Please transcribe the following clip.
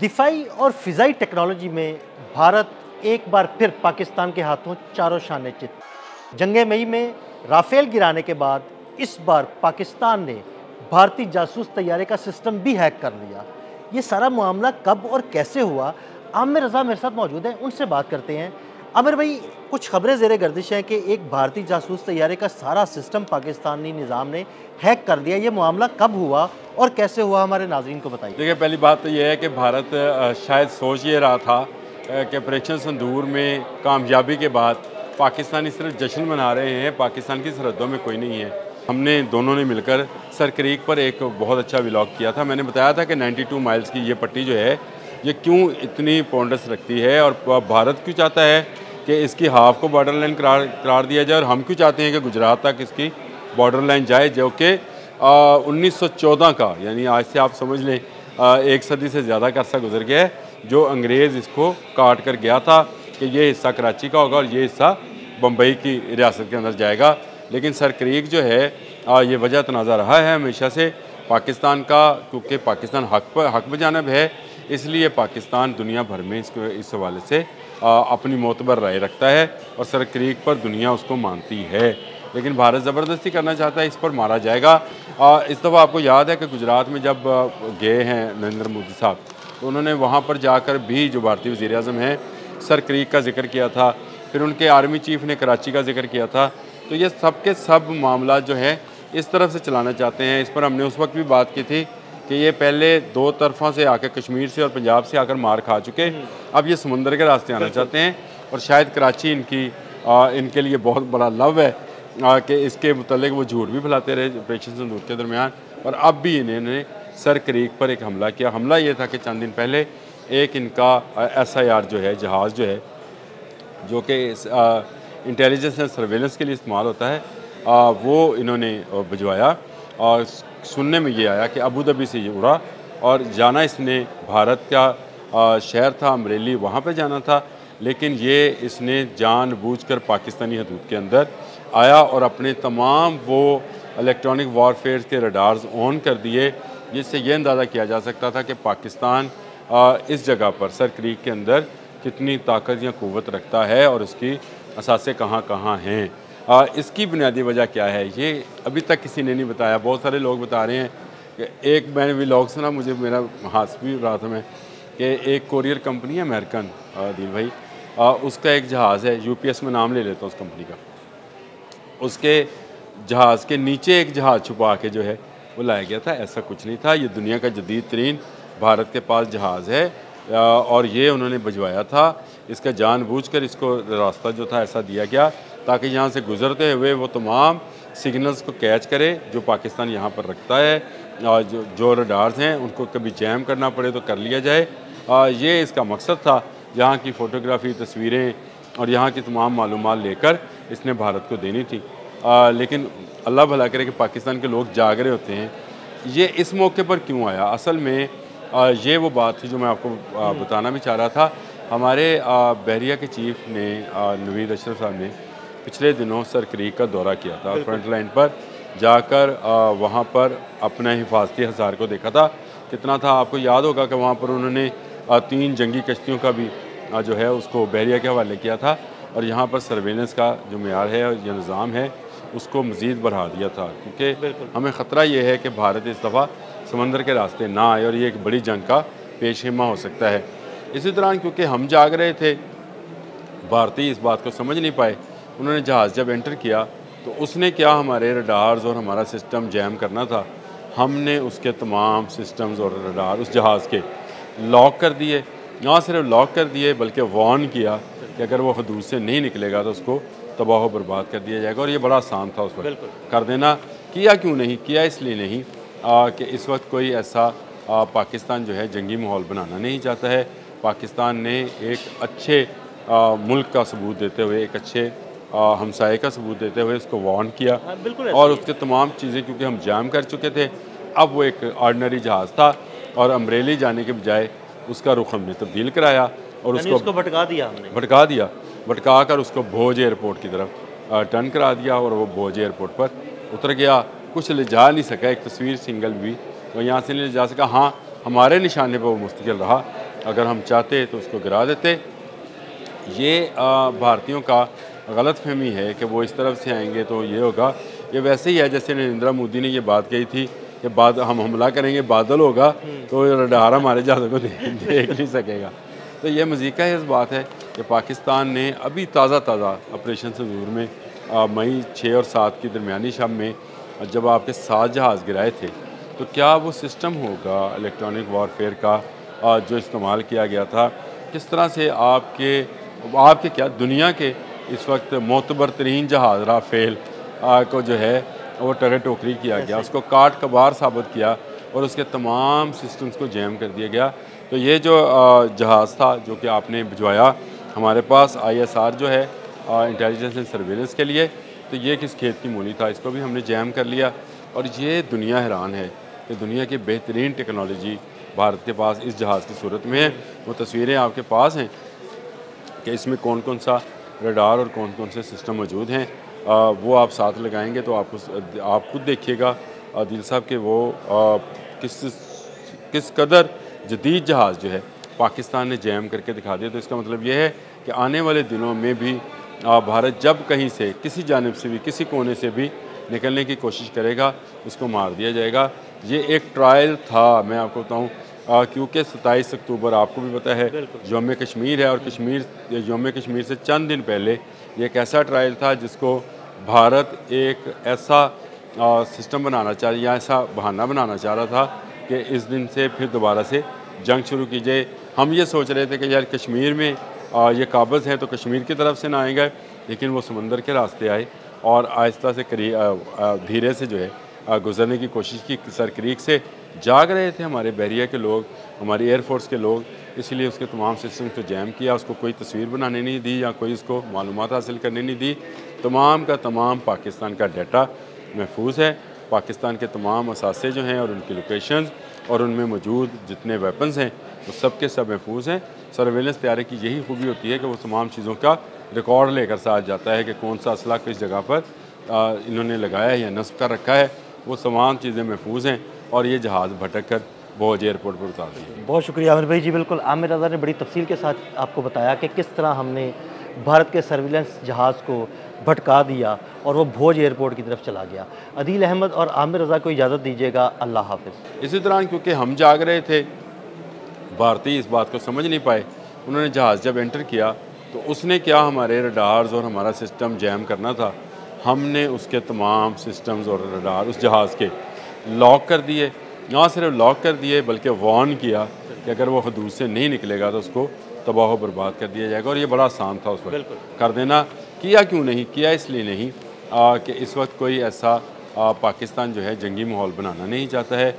दिफाई और फ़िज़ाई टेक्नोलॉजी में भारत एक बार फिर पाकिस्तान के हाथों चारों शाने चित। जंगे मई में राफेल गिराने के बाद इस बार पाकिस्तान ने भारतीय जासूस तैयारे का सिस्टम भी हैक कर लिया। ये सारा मामला कब और कैसे हुआ, आमिर रज़ा मेरे साथ मौजूद हैं, उनसे बात करते हैं। आमिर भाई, कुछ खबरें ज़ेरे गर्दिश हैं कि एक भारतीय जासूस तैयारे का सारा सिस्टम पाकिस्तानी निज़ाम ने हैक कर दिया। ये मामला कब हुआ और कैसे हुआ, हमारे नाज़रीन को बताइए। देखिए, पहली बात तो ये है कि भारत शायद सोच ये रहा था कि ऑपरेशन सिंदूर में कामयाबी के बाद पाकिस्तानी सिर्फ जश्न मना रहे हैं, पाकिस्तान की सरहदों में कोई नहीं है। हमने दोनों ने मिलकर सर क्रीक पर एक बहुत अच्छा व्लॉग किया था। मैंने बताया था कि 92 माइल्स की ये पट्टी जो है ये क्यों इतनी पॉन्डस रखती है और भारत क्यों चाहता है कि इसकी हाफ को बॉर्डर लाइन करार दिया जाए, और हम क्यों चाहते हैं कि गुजरात तक इसकी बॉर्डर लाइन जाए, जो कि 1914 का, यानी आज से आप समझ लें 1 सदी से ज़्यादा का अर्सा गुजर गया है, जो अंग्रेज़ इसको काट कर गया था कि ये हिस्सा कराची का होगा और ये हिस्सा बम्बई की रियासत के अंदर जाएगा। लेकिन सर क्रीक जो है ये वजह तनाज़ा रहा है हमेशा से पाकिस्तान का, क्योंकि पाकिस्तान हक बजानब है, इसलिए पाकिस्तान दुनिया भर में इस हवाले से अपनी मोतबर राय रखता है और सर क्रीक पर दुनिया उसको मानती है। लेकिन भारत ज़बरदस्ती करना चाहता है, इस पर मारा जाएगा। इस दफ़ा आपको याद है कि गुजरात में जब गए हैं नरेंद्र मोदी साहब, तो उन्होंने वहाँ पर जाकर भी जो भारतीय वज़ीर आज़म हैं सर क्रीक का जिक्र किया था, फिर उनके आर्मी चीफ़ ने कराची का जिक्र किया था। तो ये सब के सब मामला जो है इस तरफ से चलाना चाहते हैं। इस पर हमने उस वक्त भी बात की थी कि ये पहले दो तरफा से आकर, कश्मीर से और पंजाब से आकर मार खा चुके, अब ये समुंदर के रास्ते आना चाहते हैं। और शायद कराची इनके लिए बहुत बड़ा लव है कि इसके मुतल्लिक वो झूठ भी फैलाते रहे ऑपरेशन सिंदूर के दरमियान, और अब भी इन्होंने सर क्रीक पर एक हमला किया। हमला ये था कि चंद दिन पहले एक इनका SIR जो है, जहाज़ जो है, जो कि इंटेलिजेंस एंड सर्वेलेंस के लिए इस्तेमाल होता है, वो इन्होंने भिजवाया। और सुनने में ये आया कि अबू धाबी से ये उड़ा और जाना इसने भारत का शहर था अमरेली, वहाँ पे जाना था, लेकिन ये इसने जानबूझकर पाकिस्तानी हदूद के अंदर आया और अपने तमाम वो इलेक्ट्रॉनिक वॉरफेयर के रडार्स ऑन कर दिए, जिससे ये अंदाज़ा किया जा सकता था कि पाकिस्तान इस जगह पर सर क्रीक के अंदर कितनी ताकत या क़ुव्वत रखता है और उसकी असासे कहाँ कहाँ हैं। इसकी बुनियादी वजह क्या है, ये अभी तक किसी ने नहीं बताया। बहुत सारे लोग बता रहे हैं कि एक मैंने व्लॉग सुना, मुझे मेरा हास भी रहा था मैं, कि एक कोरियर कंपनी है अमेरिकन, दिल भाई, उसका एक जहाज़ है, UPS में नाम ले लेता हूँ उस कंपनी का, उसके जहाज़ के नीचे एक जहाज़ छुपा के जो है वो लाया गया था। ऐसा कुछ नहीं था, ये दुनिया का जदीद तरीन भारत के पास जहाज़ है और ये उन्होंने भिजवाया था। इसका जानबूझकर इसको रास्ता जो था ऐसा दिया गया ताकि यहाँ से गुज़रते हुए वो तमाम सिग्नल्स को कैच करे जो पाकिस्तान यहाँ पर रखता है, और जो रडार्स हैं उनको कभी जैम करना पड़े तो कर लिया जाए। ये इसका मकसद था। यहाँ की फ़ोटोग्राफी, तस्वीरें और यहाँ की तमाम मालूमात लेकर इसने भारत को देनी थी। लेकिन अल्लाह भला करे कि पाकिस्तान के लोग जाग रहे होते हैं। ये इस मौके पर क्यों आया, असल में ये वो बात थी जो मैं आपको बताना भी चाह रहा था। हमारे बहरिया के चीफ़ ने, नवीद अशरफ साहब ने, पिछले दिनों सर क्रीक का दौरा किया था। फ्रंट लाइन पर जाकर वहाँ पर अपने हिफाजती हज़ार को देखा था। कितना था आपको याद होगा कि वहाँ पर उन्होंने 3 जंगी कश्तियों का भी जो है उसको बहरिया के हवाले किया था, और यहाँ पर सर्वेलेंस का जो मेयार है और जो निज़ाम है उसको मज़ीद बढ़ा दिया था, क्योंकि हमें ख़तरा ये है कि भारत इस दफ़ा समंदर के रास्ते ना आए और ये एक बड़ी जंग का पेशेमा हो सकता है। इसी दौरान क्योंकि हम जाग रहे थे, भारतीय इस बात को समझ नहीं पाए। उन्होंने जहाज़ जब एंटर किया तो उसने क्या हमारे रडार्स और हमारा सिस्टम जैम करना था, हमने उसके तमाम सिस्टम्स और रडार उस जहाज़ के लॉक कर दिए। ना सिर्फ लॉक कर दिए बल्कि वार्न किया कि अगर वो हदूद से नहीं निकलेगा तो उसको तबाह बर्बाद कर दिया जाएगा। और ये बड़ा आसान था उस वक्त कर देना। किया क्यों नहीं किया, इसलिए नहीं कि इस वक्त कोई ऐसा पाकिस्तान जो है जंगी माहौल बनाना नहीं चाहता है। पाकिस्तान ने एक अच्छे मुल्क का सबूत देते हुए, एक अच्छे हमसाये का सबूत देते हुए उसको वार्न किया, और उसके तमाम चीज़ें क्योंकि हम जाम कर चुके थे, अब वो एक ऑर्डिनरी जहाज़ था और अमरेली जाने के बजाय उसका रुख हमने तब्दील कराया और उसको भटका कर उसको भोज एयरपोर्ट की तरफ टर्न करा दिया, और वो भोज एयरपोर्ट पर उतर गया। कुछ ले जा नहीं सका, एक तस्वीर सिंगल भी वो यहाँ से नहीं ले जा सका। हाँ, हमारे निशाने पर वो मुस्तकिल रहा अगर हम चाहते तो उसको गिरा देते। ये भारतीयों का गलत फहमी है कि वो इस तरफ से आएंगे तो ये होगा। ये वैसे ही है जैसे नरेंद्र मोदी ने ये बात कही थी कि बाद हम हमला करेंगे, बादल होगा तो रडार हमारे जहाज़ों को देख नहीं सकेगा। तो ये मज़ीका इस बात है कि पाकिस्तान ने अभी ताज़ा ऑपरेशन सिंदूर में मई 6 और 7 की दरमियानी शब में जब आपके 7 जहाज़ गिराए थे, तो क्या वो सिस्टम होगा इलेक्ट्रॉनिक वॉरफेयर का जो इस्तेमाल किया गया था, किस तरह से आपके क्या दुनिया के इस वक्त मोतबर तरीन जहाज़ राफेल को जो है वो टगे टोकरी किया गया, उसको काट कबार साबित किया और उसके तमाम सिस्टम्स को जैम कर दिया गया। तो ये जो जहाज़ था जो कि आपने भिजवाया हमारे पास ISR जो है इंटेलिजेंस एंड सर्वेलेंस के लिए, तो ये किस खेत की मूली था, इसको भी हमने जैम कर लिया। और ये दुनिया हैरान है कि दुनिया की बेहतरीन टेक्नोलॉजी भारत के पास इस जहाज़ की सूरत में है। वो तस्वीरें आपके पास हैं कि इसमें कौन कौन सा रडार और कौन कौन से सिस्टम मौजूद हैं। वो आप साथ लगाएंगे तो आप खुद देखिएगा दिल साहब कि वो किस कदर जदीद जहाज़ जो है पाकिस्तान ने जैम करके दिखा दिया। तो इसका मतलब ये है कि आने वाले दिनों में भी भारत जब कहीं से किसी जानिब से भी किसी कोने से भी निकलने की कोशिश करेगा, उसको मार दिया जाएगा। ये एक ट्रायल था, मैं आपको बताऊँ, क्योंकि 27 अक्टूबर आपको भी पता है यौम कश्मीर है, और यौम कश्मीर से चंद दिन पहले ये एक ऐसा ट्रायल था जिसको भारत एक ऐसा सिस्टम बनाना चाह या ऐसा बहाना बनाना चाह रहा था कि इस दिन से फिर दोबारा से जंग शुरू की जाए। हम ये सोच रहे थे कि यार कश्मीर में ये काबज़ है तो कश्मीर की तरफ से ना आएगा, लेकिन वो समंदर के रास्ते आए और आहिस्ता से धीरे से जो है गुजरने की कोशिश की। सर क्रीक से जाग रहे थे हमारे बहरिया के लोग, हमारी एयरफोर्स के लोग, इसलिए उसके तमाम सिस्टम को जैम किया, उसको कोई तस्वीर बनाने नहीं दी या कोई उसको मालूमात हासिल करने नहीं दी। तमाम का तमाम पाकिस्तान का डाटा महफूज है, पाकिस्तान के तमाम असासे जो हैं और उनकी लोकेशंस और उनमें मौजूद जितने वेपन्स हैं वो सब के सब महफूज हैं। सर्वेलेंस तैयारी की यही खूबी होती है कि वो तमाम चीज़ों का रिकॉर्ड लेकर साथ जाता है कि कौन सा असला किस जगह पर इन्होंने लगाया है या नस्ब कर रखा है, वो तमाम चीज़ें महफूज हैं और ये जहाज़ भटक कर भोज एयरपोर्ट पर उतार दी। बहुत शुक्रिया आमिर भाई जी। बिल्कुल, आमिर रज़ा ने बड़ी तफसील के साथ आपको बताया कि किस तरह हमने भारत के सर्विलेंस जहाज़ को भटका दिया और वो भोज एयरपोर्ट की तरफ चला गया। अदील अहमद और आमिर रज़ा को इजाज़त दीजिएगा, अल्लाह हाफ़िज़। इसी दौरान क्योंकि हम जाग रहे थे, भारतीय इस बात को समझ नहीं पाए, उन्होंने जहाज़ जब एंटर किया तो उसने क्या हमारे रडार्स और हमारा सिस्टम जैम करना था, हमने उसके तमाम सिस्टम्स और रडार उस जहाज़ के लॉक कर दिए। ना सिर्फ लॉक कर दिए बल्कि वार्न किया कि अगर वो हदूद से नहीं निकलेगा तो उसको तबाह बर्बाद कर दिया जाएगा। और ये बड़ा आसान था उस वक्त कर देना। किया क्यों नहीं किया? इसलिए नहीं कि इस वक्त कोई ऐसा पाकिस्तान जो है जंगी माहौल बनाना नहीं चाहता है।